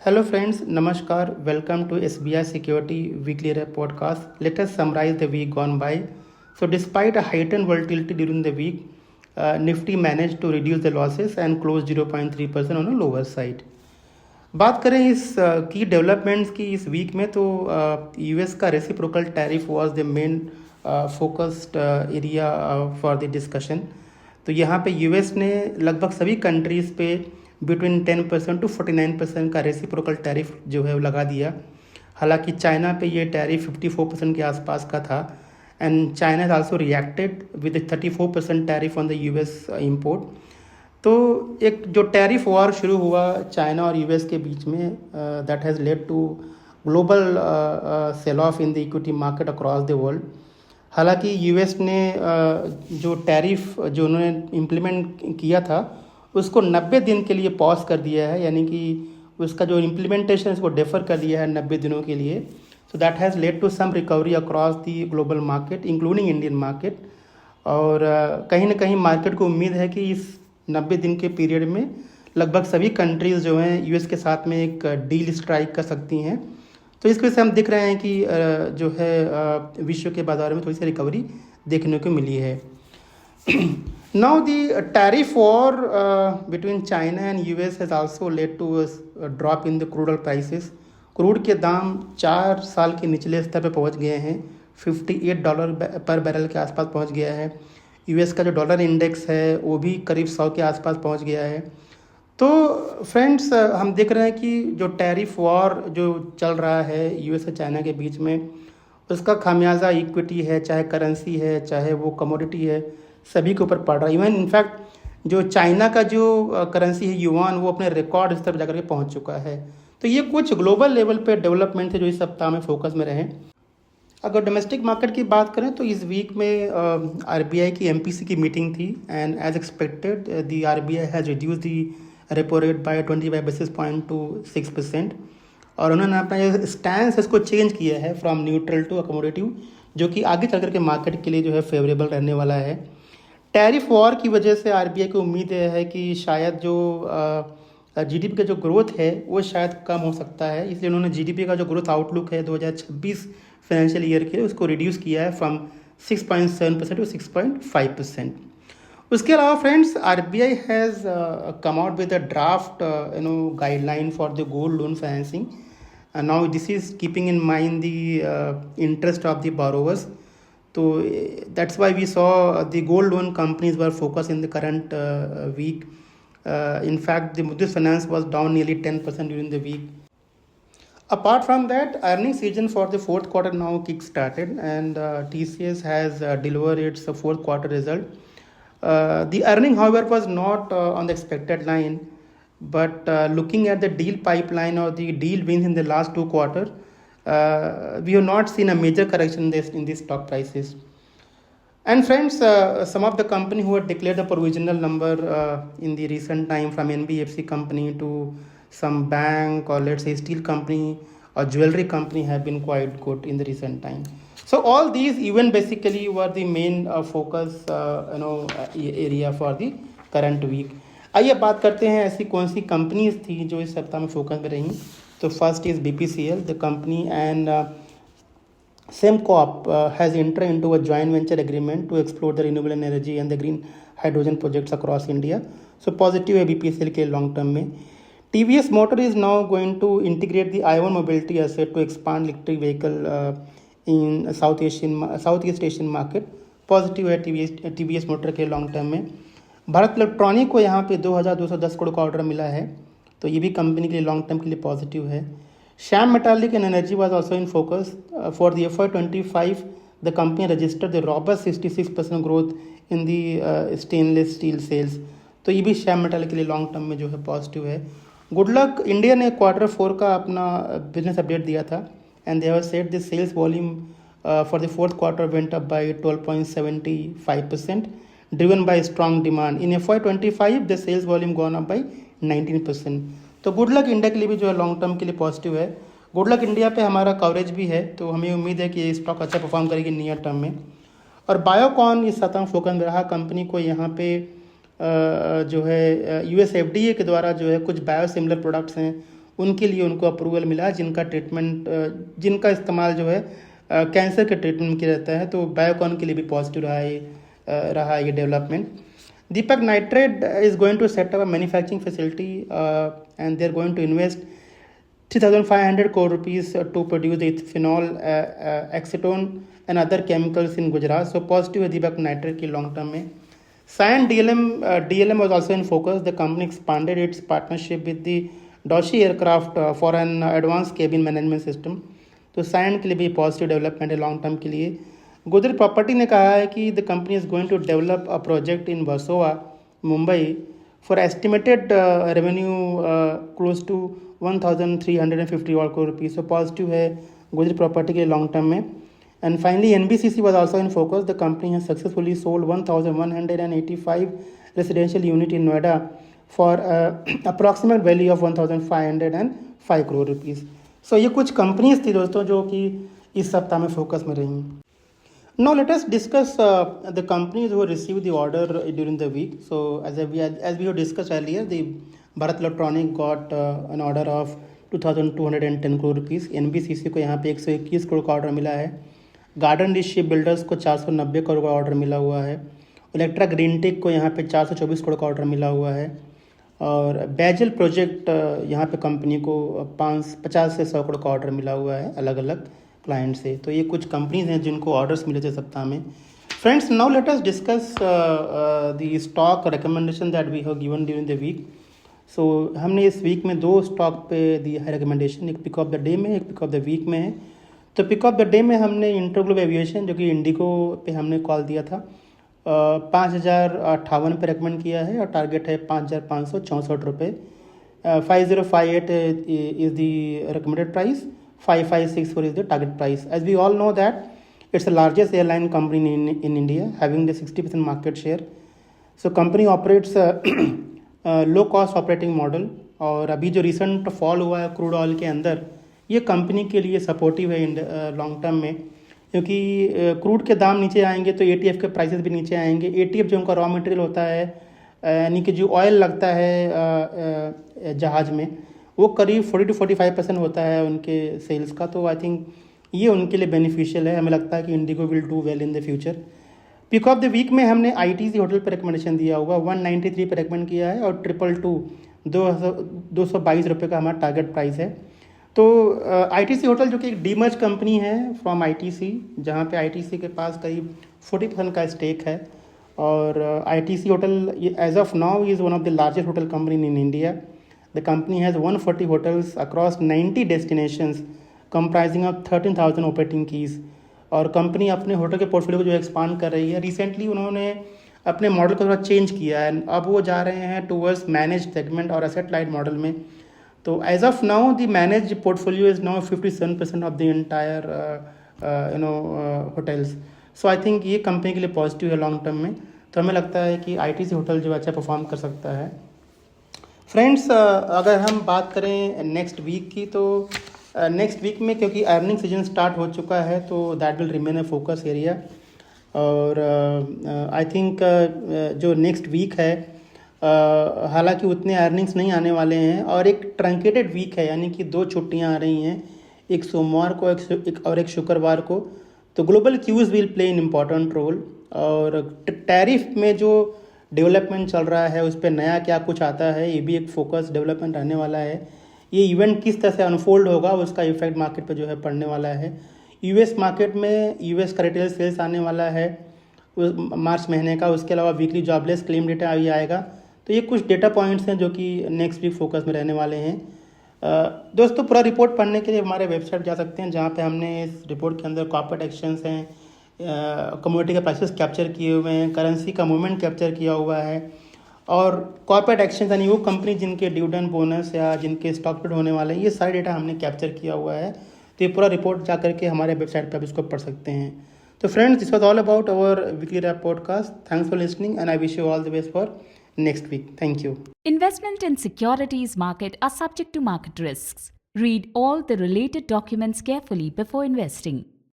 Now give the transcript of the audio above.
Hello friends, Namaskar. Welcome to SBI Security Weekly Podcast. Let us summarize the week gone by. So despite a heightened volatility during the week, Nifty managed to reduce the losses and close 0.3% on a lower side. बात करें इस की developments की इस week में तो US का reciprocal tariff was the main focused area for the discussion. तो यहाँ पे यूएस ने लगभग सभी कंट्रीज़ पे बिटवीन 10% टू 49% का रेसिप्रोकल टैरिफ जो है वो लगा दिया। हालांकि चाइना पे ये टैरिफ 54% के आसपास का था and China has also reacted with 34% tariff on the US import. तो एक जो टैरिफ वॉर शुरू हुआ चाइना और यूएस के बीच में that has led to global sell off in the equity market across the world. हालांकि यूएस ने जो टैरिफ जो उन्होंने इम्प्लीमेंट किया था उसको 90 दिन के लिए पॉज कर दिया है, यानी कि उसका जो इम्प्लीमेंटेशन उसको डेफर कर दिया है 90 दिनों के लिए। So that has led to some recovery across the global market including Indian market. और कहीं ना कहीं मार्केट को उम्मीद है कि इस 90 दिन के पीरियड में लगभग सभी कंट्रीज़ जो हैं यूएस के साथ में एक डील स्ट्राइक कर सकती हैं। तो इसकी वजह से हम देख रहे हैं कि जो है विश्व के बाज़ारों में थोड़ी सी रिकवरी देखने को मिली है। Now the tariff war between China and US has also led to a drop in the crude oil prices. Crude के दाम 4 साल के निचले स्तर पर पहुंच गए हैं, $58 पर बैरल के आसपास पहुंच गया है। यूएस का जो डॉलर इंडेक्स है वो भी करीब 100 के आसपास पहुंच गया है। तो फ्रेंड्स हम देख रहे हैं कि जो टैरिफ वॉर जो चल रहा है यूएस और चाइना के बीच में, उसका खामियाजा इक्विटी है, चाहे करेंसी है, चाहे वो कमोडिटी है, सभी के ऊपर पड़ रहा है। इवन इनफैक्ट जो चाइना का जो करेंसी है युआन वो अपने रिकॉर्ड स्तर पर जाकर के पहुंच चुका है। तो ये कुछ ग्लोबल लेवल पे डेवलपमेंट है जो इस सप्ताह में फोकस में रहे। अगर डोमेस्टिक मार्केट की बात करें तो इस वीक में आरबीआई की एमपीसी की मीटिंग थी and as expected the RBI has reduce the repo rate by 25 basis point to 6%। और उन्होंने अपना स्टैंस इसको चेंज किया है फ्रॉम न्यूट्रल टू अकोमोडेटिव, जो कि आगे चल करके मार्केट के लिए जो है फेवरेबल रहने वाला है। टैरिफ वॉर की वजह से आरबीआई को उम्मीद है कि शायद जो जीडीपी का जो ग्रोथ है वो शायद कम हो सकता है, इसलिए उन्होंने जीडीपी का जो ग्रोथ आउटलुक है 2026 फाइनेंशियल ईयर के लिए उसको रिड्यूस किया है फ्रॉम 6.7% टू 6.5%। उसके अलावा friends RBI has come out with a draft guideline for the gold loan financing. Now this is keeping in mind the interest of the borrowers. तो that's why we saw the gold loan companies were focused in the current week. In fact, the Muthoot Finance was down nearly 10% during the week. Apart from that, earnings season for the fourth quarter now kick-started and TCS has delivered its fourth quarter result. The earning, however, was not on the expected line, but looking at the deal pipeline or the deal wins in the last 2 quarters, we have not seen a major correction in these stock prices. And friends, some of the company who had declared the provisional number in the recent time, from NBFC company to some bank or let's say steel company or jewelry company, have been quite good in the recent time. So all these even basically were the main focus area for the current week. आइए बात करते हैं ऐसी कौन सी companies थी जो इस सप्ताह में फोकस में रही। तो first is BPCL, the company and Sembcorp has entered into a joint venture agreement to explore the renewable energy and the green hydrogen projects across India. So positive है BPCL के long term में। TVS Motor is now going to integrate the ION mobility asset to expand electric vehicle in Southeast Asian market. Positive है TVS Motor के long term में। Bharat electronic को यहाँ पे 2210 करोड़ का ऑर्डर मिला है, तो ये भी कंपनी के लिए लॉन्ग टर्म के लिए पॉजिटिव है। Shyam metallic and energy was also in focus for the FY25। The company registered the robust 66% growth in the stainless steel sales, तो ये भी श्याम मेटालिक के लिए लॉन्ग टर्म में जो है पॉजिटिव है। गुडलक इंडिया ने Q4 का अपना बिजनेस अपडेट दिया था and they have said the sales volume for the fourth quarter went up by 12.75%, driven by strong demand. In FY25 the sales volume gone up by 19%. तो good luck India के लिए भी जो है लॉन्ग टर्म के लिए पॉजिटिव है। Good luck India पे हमारा कवरेज भी है, तो हमें उम्मीद है कि ये स्टॉक अच्छा परफॉर्म करेगी नियर टर्म में। और बायोकॉन इस सप्ताह फोकस में रहा। कंपनी को यहाँ पे जो है US FDA के द्वारा जो है कुछ बायोसिमिलर प्रोडक्ट्स हैं उनके लिए उनको अप्रूवल मिला, जिनका ट्रीटमेंट जिनका इस्तेमाल जो है कैंसर के ट्रीटमेंट में किया जाता है। तो बायोकॉन के लिए भी पॉजिटिव रहा ये development. Deepak Nitride is going to set up a manufacturing facility and they're going to invest 3,500 crore rupees to produce ethanol, acetone and other chemicals in Gujarat. So positive है Deepak Nitride की long term में। Cyan DLM was also in focus. The company expanded its partnership with the Doshi Aircraft for an advanced cabin management system. तो Cyan के लिए भी positive development है long term के लिए। गोदरेज प्रॉपर्टी ने कहा है कि the company is going to develop a project in Versova Mumbai for estimated revenue close to 1,350 crore rupees. So positive है गोदरेज प्रॉपर्टी के लॉन्ग टर्म में। And finally NBCC was also in focus. The company has successfully sold 1,185 residential unit in Noida for approximate value of 1,505 crore rupees. सो ये कुछ companies थी दोस्तों जो कि इस सप्ताह में फोकस में रही। Now let us discuss the companies who received the order during the week. So as we have discussed earlier, the Bharat Electronic got an order of 2,210 crore rupees. NBCC को यहाँ पे 121 करोड़ का ऑर्डर मिला है। Garden rich ship builders को 490 करोड़ का order मिला हुआ है। इलेक्ट्रा ग्रीनटेक को यहाँ पे 424 करोड़ का ऑर्डर मिला हुआ है। और बैजल प्रोजेक्ट यहाँ पे कंपनी को 50 से 100 करोड़ का ऑर्डर मिला हुआ है अलग अलग क्लाइंट से। तो ये कुछ कंपनीज हैं जिनको ऑर्डर्स मिले थे सप्ताह में। Friends, now let us discuss the stock recommendation that we have given during the week. So हमने इस वीक में 2 स्टॉक पे दी है रिकमेंडेशन, एक पिक ऑफ द डे में, एक पिक ऑफ द वीक में है। तो पिक ऑफ द डे में हमने इंटरग्लोब एविएशन जो कि इंडिगो पे हमने कॉल दिया था 5,058 पे रिकमेंड किया है और टारगेट है 5,564 रुपये। 5058 is the recommended price, 5564 is the target price. As we all know that it's the largest airline company in India, having the 60% market share. So company operates a low cost operating model। और अभी जो recent fall हुआ है crude oil के अंदर, ये कंपनी के लिए सपोर्टिव है लॉन्ग टर्म में, क्योंकि क्रूड के दाम नीचे आएंगे तो एटीएफ के प्राइसेस भी नीचे आएंगे। एटीएफ जो उनका रॉ मटेरियल होता है, यानी कि जो ऑयल लगता है जहाज़ में, वो करीब 40 to 45% होता है उनके सेल्स का। तो आई थिंक ये उनके लिए बेनिफिशियल है। हमें लगता है कि IndiGo will do well in the future. Pick of the week में हमने आईटीसी होटल पर रिकमेंडेशन दिया होगा, 193 पर रिकमेंड किया है और 222 रुपये का हमारा टारगेट प्राइस है। तो आईटीसी होटल जो कि एक डीमर्ज कंपनी है फ्रॉम आईटीसी, जहाँ पे आईटीसी के पास करीब 40% का स्टेक है। और ITC hotel as of now is one of the largest hotel company in India. The company has 140 hotels across 90 destinations comprising of 13,000 operating keys। और कंपनी अपने होटल के पोर्टफोलियो को जो एक्सपांड कर रही है, रिसेंटली उन्होंने अपने मॉडल को थोड़ा चेंज किया है। अब वो जा रहे हैं टूवर्ड्स मैनेज सेगमेंट और एसेट लाइट मॉडल में। तो as of now the manage portfolio is now 57% of the entire hotels. So I think ये कंपनी के लिए पॉजिटिव है लॉन्ग टर्म में। तो हमें लगता है कि आईटीसी होटल जो अच्छा परफॉर्म कर सकता है। फ्रेंड्स, अगर हम बात करें नेक्स्ट वीक की, तो नेक्स्ट वीक में क्योंकि अर्निंग सीजन स्टार्ट हो चुका है तो that will remain A focus area. और आई थिंक जो नेक्स्ट वीक है, हालांकि उतने अर्निंग्स नहीं आने वाले हैं और एक ट्रंकेटेड वीक है, यानी कि 2 छुट्टियां आ रही हैं, एक सोमवार को एक शुक्रवार को। तो global cues will play in important role. और टैरिफ में जो डेवलपमेंट चल रहा है उस पर नया क्या कुछ आता है, ये भी एक फोकस डेवलपमेंट रहने वाला है। ये इवेंट किस तरह से अनफोल्ड होगा उसका इफेक्ट मार्केट पे जो है पड़ने वाला है। यूएस मार्केट में यूएस का रिटेल सेल्स आने वाला है मार्च महीने का। उसके अलावा वीकली जॉबलेस क्लेम डेटा भी आएगा। तो ये कुछ डेटा पॉइंट्स हैं जो कि नेक्स्ट वीक फोकस में रहने वाले हैं। दोस्तों, पूरा रिपोर्ट पढ़ने के लिए हमारे वेबसाइट जा सकते हैं, जहाँ पे हमने इस रिपोर्ट के अंदर कॉर्पोरेट एक्शंस हैं, कमोडिटी के प्राइसेस कैप्चर किए हुए हैं, करेंसी का मूवमेंट कैप्चर किया हुआ है, और कॉर्पोरेट एक्शन यानी वो कंपनी जिनके डिविडेंड बोनस या जिनके स्टॉक स्प्लिट होने वाले हैं, ये सारे डेटा हमने कैप्चर किया हुआ है। तो ये पूरा रिपोर्ट जा करके हमारे वेबसाइट पर आप इसको पढ़ सकते हैं। तो friends, this was all about our weekly wrap podcast. Thanks for listening and I wish you all the best for next week. Thank you. Investment in securities market are subject to market risks. Read all the related documents carefully before investing.